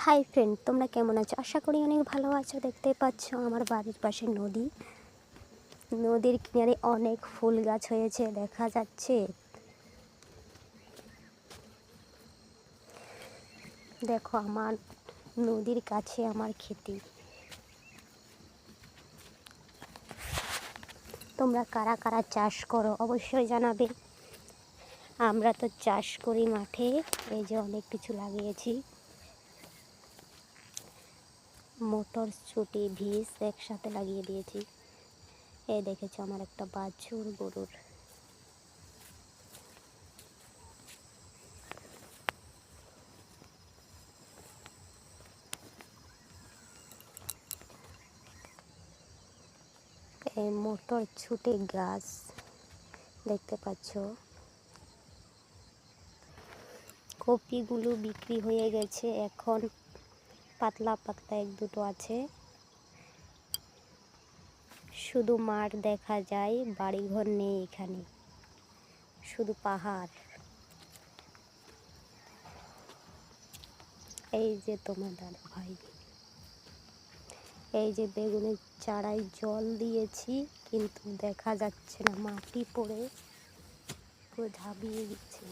Hi friend, তোমরা কেমন আছো? আশা করি অনেক ভালো আছো। দেখতে পাচ্ছ আমার বাড়ির পাশে নদী, নদীর কিনারে অনেক ফুল গাছ হয়েছে দেখা যাচ্ছে। দেখো আমার নদীর কাছে আমার ক্ষেতি। তোমরা কারা কারা চাষ করো অবশ্যই জানাবে। আমরা তো চাষ করি মাঠে। এই যে অনেক কিছু লাগিয়েছি, মটরশুঁটি বীজ একসাথে লাগিয়ে দিয়েছি। এই দেখেছো আমার একটা বাছুর গরুর। এই মটরশুঁটি গাছ দেখতে পাচ্ছ। কপিগুলো বিক্রি হয়ে গেছে, এখন পাতলা পাতলা এক দুটো আছে। শুধু মাঠ দেখা যায়, বাড়িঘর নেই এখানে, শুধু পাহাড়। এই যে তোমার দাদা ভাই, এই যে বেগুনের চারায় জল দিয়েছি কিন্তু দেখা যাচ্ছে না, মাটি পড়ে পুরো ঝাঁপিয়ে গেছে।